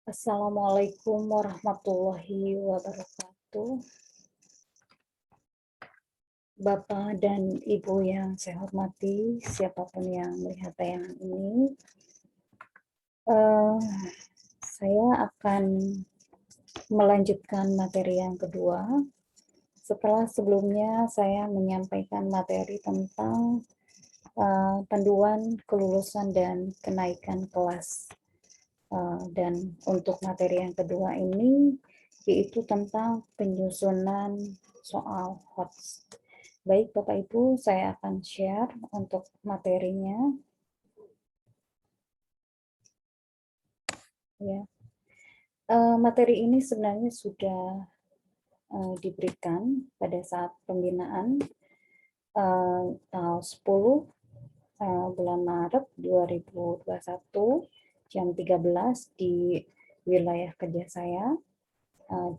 Assalamualaikum warahmatullahi wabarakatuh. Bapak dan Ibu yang saya hormati, siapapun yang melihat tayangan ini, eh, saya akan melanjutkan materi yang kedua. Setelah sebelumnya saya menyampaikan materi tentang panduan kelulusan dan kenaikan kelas. Dan untuk materi yang kedua ini yaitu tentang penyusunan soal HOTS. Baik Bapak Ibu, saya akan share untuk materinya. Ya, materi ini sebenarnya sudah diberikan pada saat pembinaan tanggal 10 bulan Maret 2021 jam 13 di wilayah kerja saya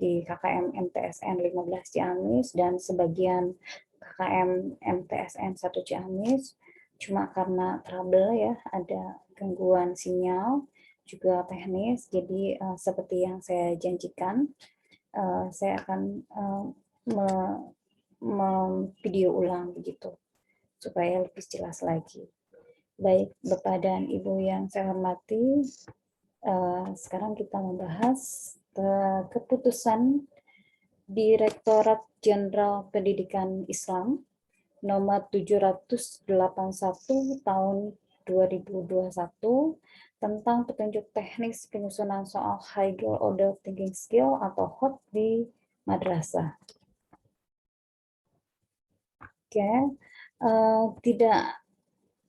di KKM MTSN 15 Ciamis dan sebagian KKM MTSN 1 Ciamis. Cuma karena trouble ya, ada gangguan sinyal juga teknis, jadi seperti yang saya janjikan, saya akan video ulang begitu supaya lebih jelas lagi. Baik Bapak dan Ibu yang saya hormati, sekarang kita membahas keputusan Direktorat Jenderal Pendidikan Islam nomor 781 tahun 2021 tentang petunjuk teknis penyusunan soal Higher Order Thinking Skill atau HOT di madrasah. Oke, tidak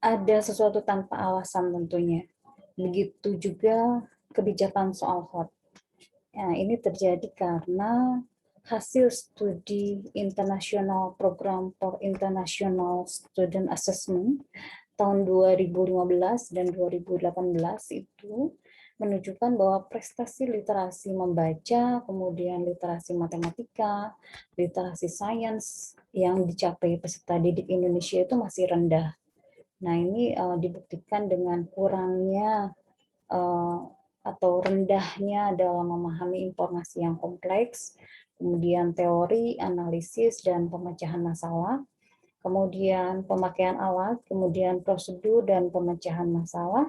ada sesuatu tanpa alasan tentunya. Begitu juga kebijakan soal HOT. Nah, ini terjadi karena hasil studi International Program for International Student Assessment tahun 2015 dan 2018 itu menunjukkan bahwa prestasi literasi membaca, kemudian literasi matematika, literasi sains yang dicapai peserta didik Indonesia itu masih rendah. Nah, ini dibuktikan dengan kurangnya atau rendahnya dalam memahami informasi yang kompleks, kemudian teori, analisis, dan pemecahan masalah, kemudian pemakaian alat, kemudian prosedur dan pemecahan masalah,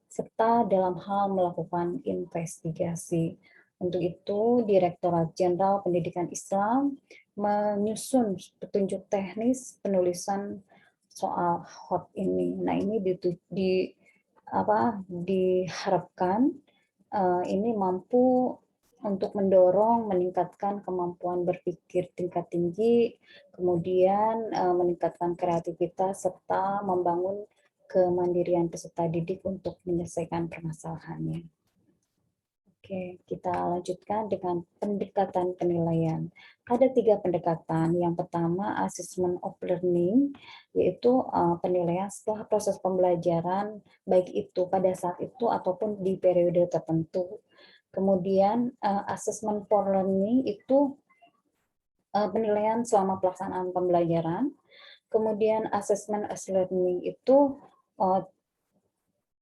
serta dalam hal melakukan investigasi. Untuk itu, Direktorat Jenderal Pendidikan Islam menyusun petunjuk teknis penulisan soal HOT ini. Nah, ini diharapkan ini mampu untuk mendorong meningkatkan kemampuan berpikir tingkat tinggi, kemudian meningkatkan kreativitas serta membangun kemandirian peserta didik untuk menyelesaikan permasalahannya. Oke, kita lanjutkan dengan pendekatan penilaian. Ada 3 pendekatan. Yang pertama, assessment of learning, yaitu penilaian setelah proses pembelajaran, baik itu pada saat itu ataupun di periode tertentu. Kemudian, assessment for learning itu penilaian selama pelaksanaan pembelajaran. Kemudian, assessment as learning itu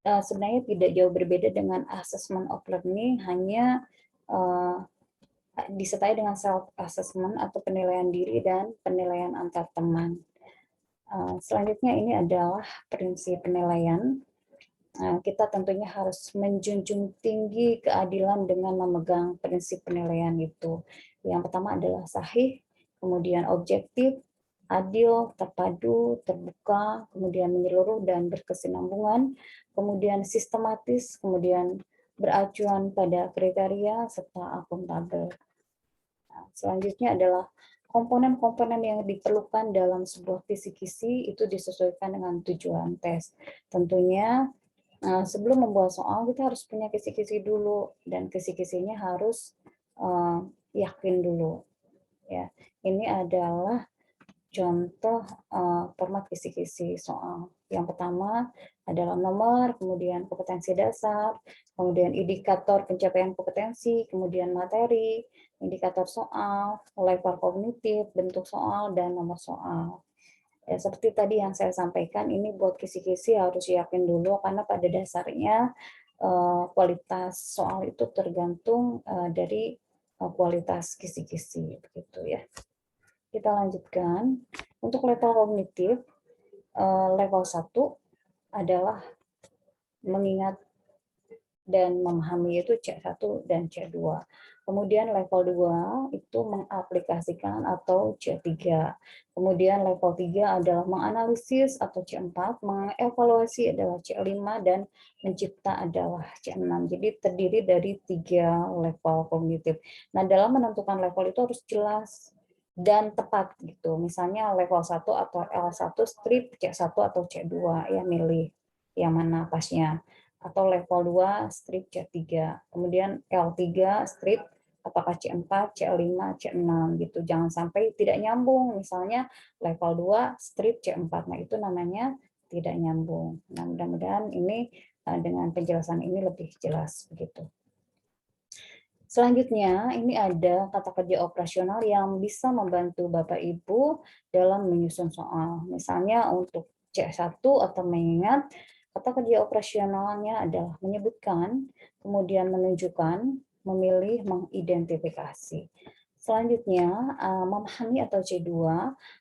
sebenarnya tidak jauh berbeda dengan assessment of learning, hanya disertai dengan self-assessment atau penilaian diri dan penilaian antar teman. Selanjutnya ini adalah prinsip penilaian. Kita tentunya harus menjunjung tinggi keadilan dengan memegang prinsip penilaian itu. Yang pertama adalah sahih, kemudian objektif, adil, terpadu, terbuka, kemudian menyeluruh dan berkesinambungan, kemudian sistematis, kemudian beracuan pada kriteria, serta akuntabel. Selanjutnya adalah komponen-komponen yang diperlukan dalam sebuah kisi-kisi itu disesuaikan dengan tujuan tes. Tentunya sebelum membuat soal kita harus punya kisi-kisi dulu, dan kisi-kisinya harus yakin dulu. Ya, ini adalah contoh format kisi-kisi soal. Yang pertama adalah nomor, kemudian kompetensi dasar, kemudian indikator pencapaian kompetensi, kemudian materi, indikator soal, level kognitif, bentuk soal, dan nomor soal. Ya, seperti tadi yang saya sampaikan, ini buat kisi-kisi harus yakin dulu, karena pada dasarnya kualitas soal itu tergantung dari kualitas kisi-kisi begitu ya. Kita lanjutkan. Untuk level kognitif, level 1 adalah mengingat dan memahami, itu C1 dan C2. Kemudian level 2 itu mengaplikasikan atau C3. Kemudian level 3 adalah menganalisis atau C4, mengevaluasi adalah C5, dan mencipta adalah C6. Jadi terdiri dari 3 level kognitif. Nah, dalam menentukan level itu harus jelas dan tepat gitu. Misalnya level 1 atau L1 strip C1 atau C2, ya milih yang mana pasnya. Atau level 2 strip C3. Kemudian L3 strip apakah C4, C5, C6 gitu. Jangan sampai tidak nyambung. Misalnya level 2 strip C4. Nah, itu namanya tidak nyambung. Nah, mudah-mudahan ini dengan penjelasan ini lebih jelas begitu. Selanjutnya, ini ada kata kerja operasional yang bisa membantu Bapak Ibu dalam menyusun soal. Misalnya untuk C1 atau mengingat, kata kerja operasionalnya adalah menyebutkan, kemudian menunjukkan, memilih, mengidentifikasi. Selanjutnya, memahami atau C2,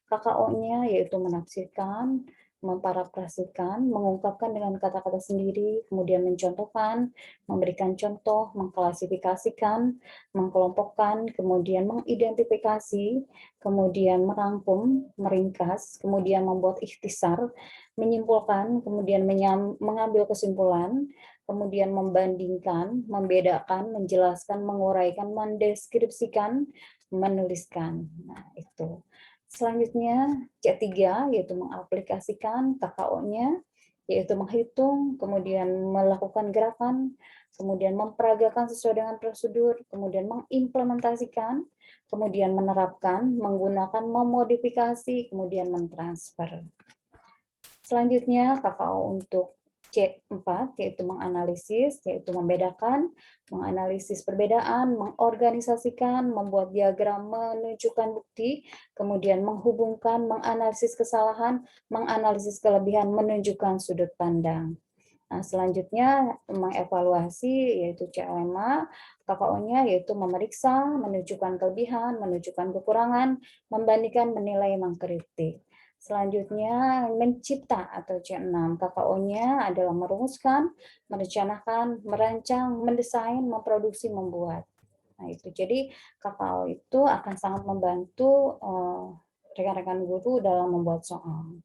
KKO-nya yaitu menafsirkan, memparafrasikan, mengungkapkan dengan kata-kata sendiri, kemudian mencontohkan, memberikan contoh, mengklasifikasikan, mengkelompokkan, kemudian mengidentifikasi, kemudian merangkum, meringkas, kemudian membuat ikhtisar, menyimpulkan, kemudian mengambil kesimpulan, kemudian membandingkan, membedakan, menjelaskan, menguraikan, mendeskripsikan, menuliskan. Nah, itu. Selanjutnya C3 yaitu mengaplikasikan KKO-nya, yaitu menghitung, kemudian melakukan gerakan, kemudian memperagakan sesuai dengan prosedur, kemudian mengimplementasikan, kemudian menerapkan, menggunakan, memodifikasi, kemudian mentransfer. Selanjutnya KKO untuk C4 yaitu menganalisis, yaitu membedakan, menganalisis perbedaan, mengorganisasikan, membuat diagram menunjukkan bukti, kemudian menghubungkan, menganalisis kesalahan, menganalisis kelebihan, menunjukkan sudut pandang. Nah, selanjutnya mengevaluasi yaitu C5, KKO-nya yaitu memeriksa, menunjukkan kelebihan, menunjukkan kekurangan, membandingkan, menilai, mengkritik. Selanjutnya mencipta atau C6, KKO-nya adalah merumuskan, merencanakan, merancang, mendesain, memproduksi, membuat. Nah, itu jadi KKO itu akan sangat membantu rekan-rekan guru dalam membuat soal.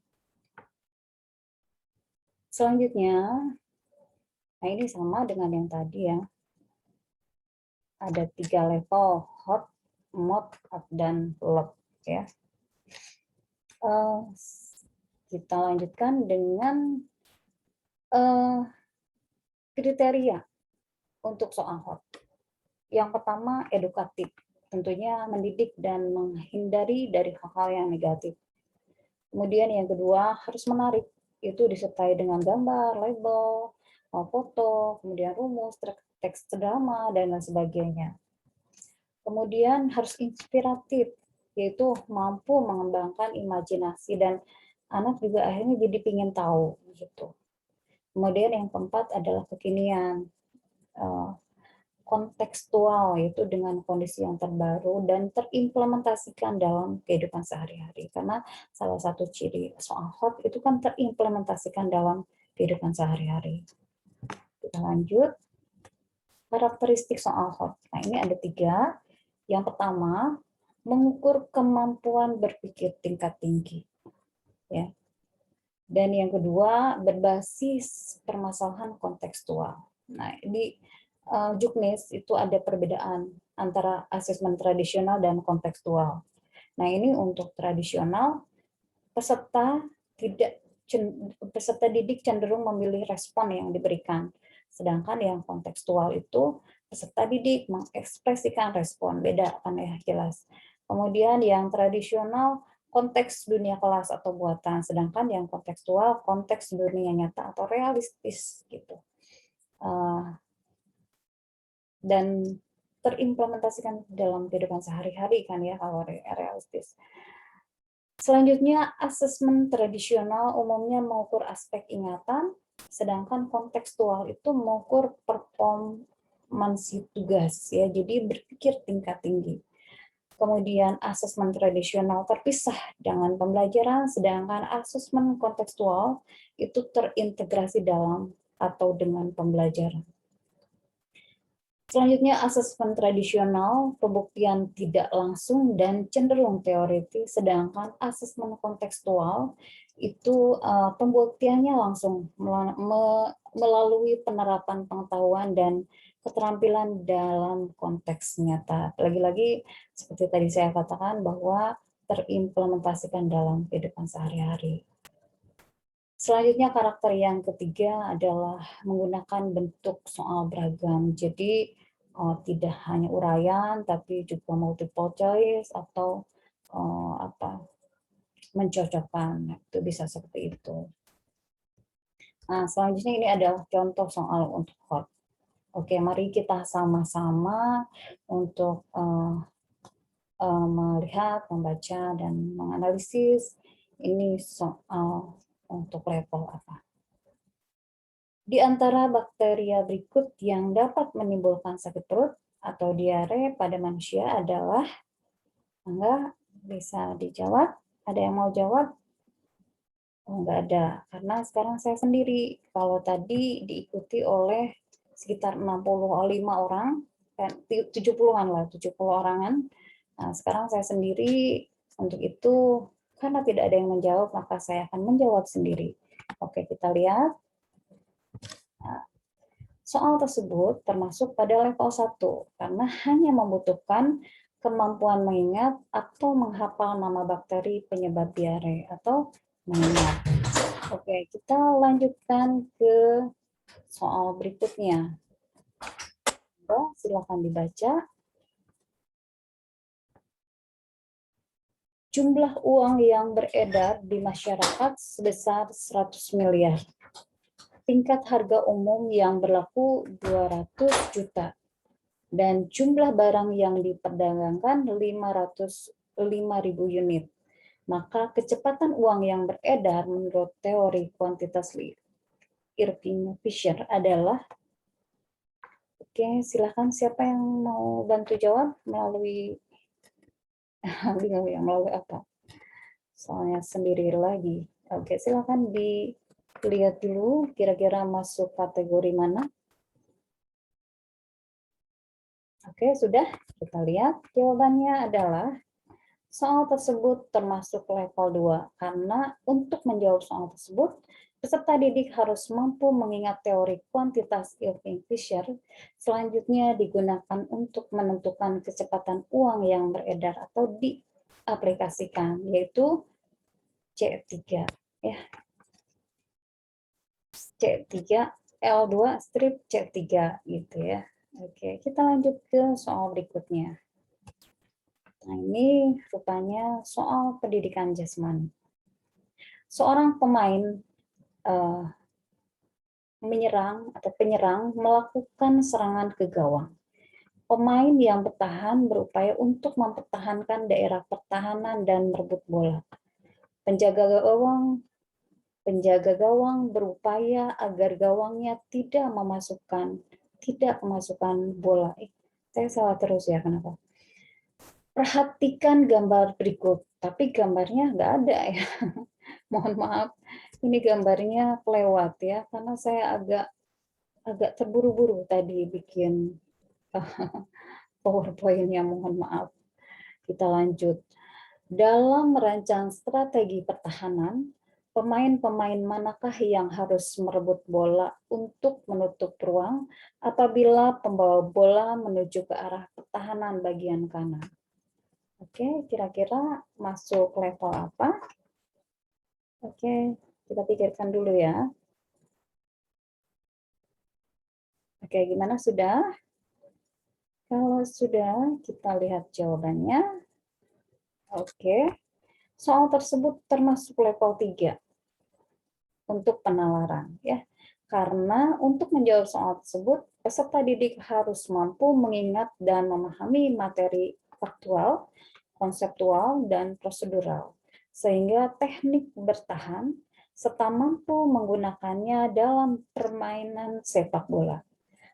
Selanjutnya, nah ini sama dengan yang tadi ya. Ada 3 level, hot, mod, dan lock ya. Kita lanjutkan dengan kriteria untuk soal hot. Yang pertama edukatif, tentunya mendidik dan menghindari dari hal-hal yang negatif. Kemudian yang kedua harus menarik, itu disertai dengan gambar, label, foto, kemudian rumus, teks drama, dan lain sebagainya. Kemudian harus inspiratif, yaitu mampu mengembangkan imajinasi dan anak juga akhirnya jadi ingin tahu gitu. Kemudian yang keempat adalah kekinian, kontekstual, yaitu dengan kondisi yang terbaru dan terimplementasikan dalam kehidupan sehari-hari. Karena salah satu ciri soal hot itu kan terimplementasikan dalam kehidupan sehari-hari. Kita lanjut. Karakteristik soal hot. Nah, ini ada 3. Yang pertama, mengukur kemampuan berpikir tingkat tinggi. Ya. Dan yang kedua, berbasis permasalahan kontekstual. Nah, di Juknis itu ada perbedaan antara asesmen tradisional dan kontekstual. Nah, ini untuk tradisional, peserta didik cenderung memilih respon yang diberikan. Sedangkan yang kontekstual itu peserta didik mengekspresikan respon, beda kan ya, jelas. Kemudian yang tradisional konteks dunia kelas atau buatan, sedangkan yang kontekstual konteks dunia nyata atau realistis gitu. Dan terimplementasikan dalam kehidupan sehari-hari kan ya kalau realistis. Selanjutnya, asesmen tradisional umumnya mengukur aspek ingatan, Sedangkan kontekstual itu mengukur performansi tugas, ya, jadi berpikir tingkat tinggi. Kemudian asesmen tradisional terpisah dengan pembelajaran, sedangkan asesmen kontekstual itu terintegrasi dalam atau dengan pembelajaran. Selanjutnya, asesmen tradisional, pembuktian tidak langsung dan cenderung teoritis, sedangkan asesmen kontekstual itu pembuktiannya langsung melalui penerapan pengetahuan dan keterampilan dalam konteks nyata. Lagi-lagi, seperti tadi saya katakan, bahwa terimplementasikan dalam kehidupan sehari-hari. Selanjutnya, karakter yang ketiga adalah menggunakan bentuk soal beragam. Jadi tidak hanya uraian, tapi juga multiple choice atau mencocokkan. Itu bisa seperti itu. Nah, selanjutnya ini adalah contoh soal untuk hot. Oke, mari kita sama-sama untuk melihat, membaca, dan menganalisis ini soal untuk level apa. Di antara bakteria berikut yang dapat menimbulkan sakit perut atau diare pada manusia adalah, enggak bisa dijawab? Ada yang mau jawab? Oh, enggak ada, karena sekarang saya sendiri. Kalau tadi diikuti oleh sekitar 65 orang, 70-an lah, 70 orangan. Nah, sekarang saya sendiri. Untuk itu, karena tidak ada yang menjawab, maka saya akan menjawab sendiri. Oke, kita lihat. Nah, soal tersebut termasuk pada level 1 karena hanya membutuhkan kemampuan mengingat atau menghafal nama bakteri penyebab diare atau mengingat. Oke, kita lanjutkan ke soal berikutnya. Silakan dibaca. Jumlah uang yang beredar di masyarakat sebesar 100 miliar. Tingkat harga umum yang berlaku 200 juta. Dan jumlah barang yang diperdagangkan 505.000 unit. Maka kecepatan uang yang beredar menurut teori kuantitas Irving Fisher adalah, oke, silakan siapa yang mau bantu jawab melalui bingung ya, melalui apa? Soalnya sendiri lagi. Oke, silakan dilihat dulu kira-kira masuk kategori mana. Oke, sudah. Kita lihat jawabannya adalah soal tersebut termasuk level 2 karena untuk menjawab soal tersebut peserta didik harus mampu mengingat teori kuantitas Irving Fisher. Selanjutnya digunakan untuk menentukan kecepatan uang yang beredar atau diaplikasikan, yaitu C3. Ya. C3, L2 strip C3 gitu ya. Oke, kita lanjut ke soal berikutnya. Nah, ini rupanya soal pendidikan jasmani. Seorang pemain penyerang melakukan serangan ke gawang. Pemain yang bertahan berupaya untuk mempertahankan daerah pertahanan dan merebut bola. Penjaga gawang berupaya agar gawangnya tidak memasukkan bola. Saya salah terus ya, kenapa? Perhatikan gambar berikut, tapi gambarnya nggak ada ya. Mohon maaf, ini gambarnya kelewat ya, karena saya agak terburu-buru tadi bikin PowerPoint-nya, mohon maaf. Kita lanjut. Dalam merancang strategi pertahanan, pemain-pemain manakah yang harus merebut bola untuk menutup ruang apabila pembawa bola menuju ke arah pertahanan bagian kanan? Oke, kira-kira masuk level apa? Oke, kita pikirkan dulu ya. Oke, gimana sudah? Kalau sudah, kita lihat jawabannya. Oke, soal tersebut termasuk level 3 untuk penalaran, ya. Karena untuk menjawab soal tersebut, peserta didik harus mampu mengingat dan memahami materi faktual, konseptual, dan prosedural. Sehingga teknik bertahan serta mampu menggunakannya dalam permainan sepak bola.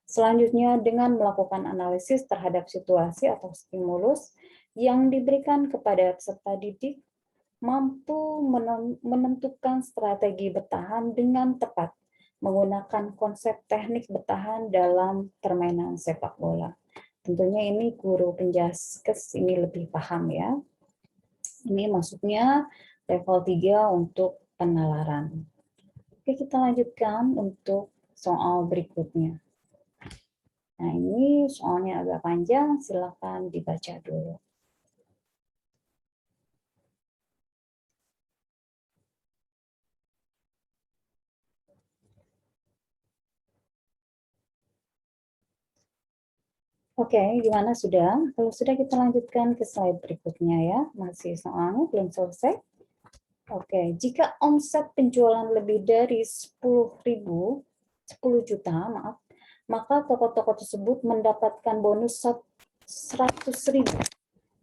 Selanjutnya, dengan melakukan analisis terhadap situasi atau stimulus yang diberikan kepada peserta didik, mampu menentukan strategi bertahan dengan tepat, menggunakan konsep teknik bertahan dalam permainan sepak bola. Tentunya ini guru penjaskes ini lebih paham ya. Ini maksudnya level 3 untuk penalaran. Oke, kita lanjutkan untuk soal berikutnya. Nah, ini soalnya agak panjang, silakan dibaca dulu. Oke, gimana sudah? Kalau sudah kita lanjutkan ke slide berikutnya ya. Masih soalnya belum selesai. Oke, jika omset penjualan lebih dari 10 juta, maaf, maka toko-toko tersebut mendapatkan bonus 100.000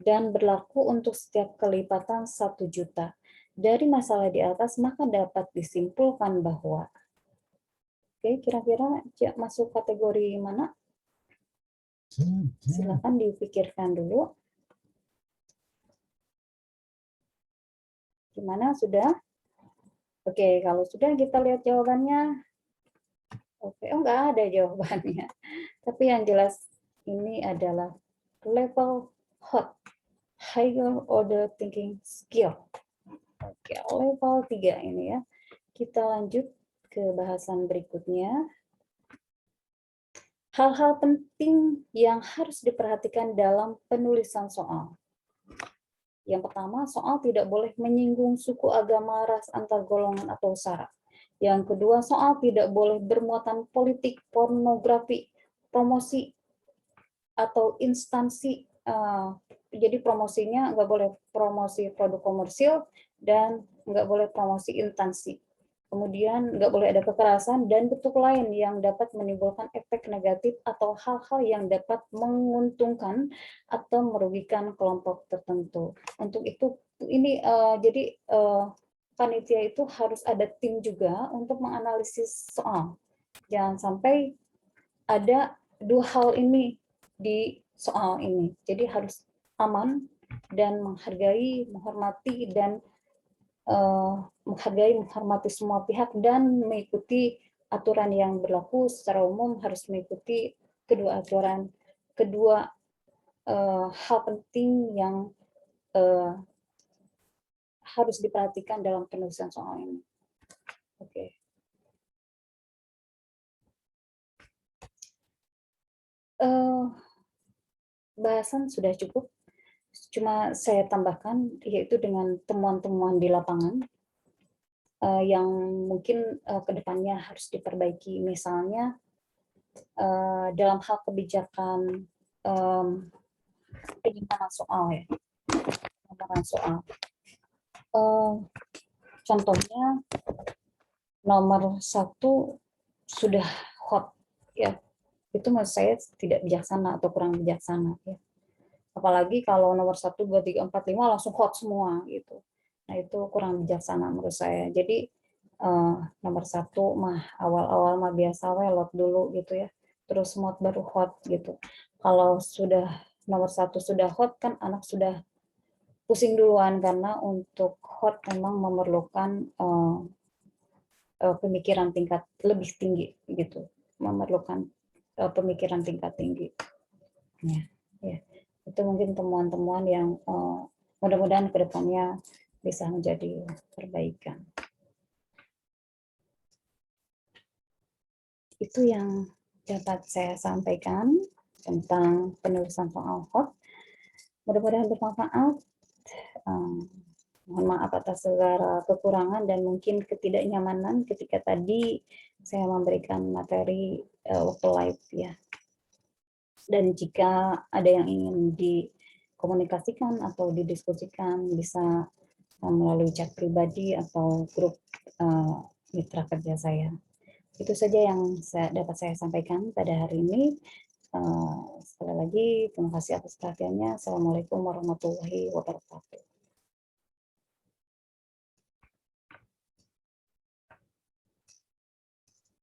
dan berlaku untuk setiap kelipatan 1 juta. Dari masalah di atas, maka dapat disimpulkan bahwa, oke, kira-kira masuk kategori mana? Silakan dipikirkan dulu. Gimana, sudah? Oke, kalau sudah kita lihat jawabannya. Oke, oh enggak ada jawabannya. Tapi yang jelas ini adalah level hot, higher order thinking skill. Oke, level 3 ini ya. Kita lanjut ke bahasan berikutnya. Hal-hal penting yang harus diperhatikan dalam penulisan soal. Yang pertama, soal tidak boleh menyinggung suku, agama, ras, antar golongan, atau sara. Yang kedua, soal tidak boleh bermuatan politik, pornografi, promosi, atau instansi. Jadi promosinya nggak boleh promosi produk komersil dan nggak boleh promosi instansi. Kemudian nggak boleh ada kekerasan dan bentuk lain yang dapat menimbulkan efek negatif atau hal-hal yang dapat menguntungkan atau merugikan kelompok tertentu. Untuk itu ini jadi panitia itu harus ada tim juga untuk menganalisis soal. Jangan sampai ada dua hal ini di soal ini. Jadi harus aman dan menghargai, menghormati dan menghormati semua pihak dan mengikuti aturan yang berlaku secara umum, harus mengikuti kedua aturan, kedua hal penting yang harus diperhatikan dalam penulisan soal ini. Oke. Bahasan sudah cukup. Cuma saya tambahkan yaitu dengan temuan-temuan di lapangan yang mungkin kedepannya harus diperbaiki, misalnya dalam hal kebijakan penyimpanan soal ya, penyimpanan soal. Contohnya nomor 1 sudah hot ya, itu menurut saya tidak bijaksana atau kurang bijaksana ya. Apalagi kalau nomor 1, 2, 3, 4, 5 langsung hot semua gitu. Nah, itu kurang bijaksana menurut saya. Jadi nomor 1 mah awal-awal mah biasa lot dulu gitu ya. Terus mod baru hot gitu. Kalau sudah nomor 1 sudah hot kan anak sudah pusing duluan, karena untuk hot memang memerlukan pemikiran tingkat lebih tinggi gitu. Memerlukan pemikiran tingkat tinggi. Ya. Itu mungkin temuan-temuan yang mudah-mudahan ke depannya bisa menjadi perbaikan. Itu yang dapat saya sampaikan tentang penulisan soal hot. Mudah-mudahan bermanfaat. Mohon maaf atas segala kekurangan dan mungkin ketidaknyamanan ketika tadi saya memberikan materi waktu live ya. Dan jika ada yang ingin dikomunikasikan atau didiskusikan, bisa melalui chat pribadi atau grup mitra kerja saya. Itu saja yang dapat saya sampaikan pada hari ini. Sekali lagi, terima kasih atas perhatiannya. Assalamualaikum warahmatullahi wabarakatuh.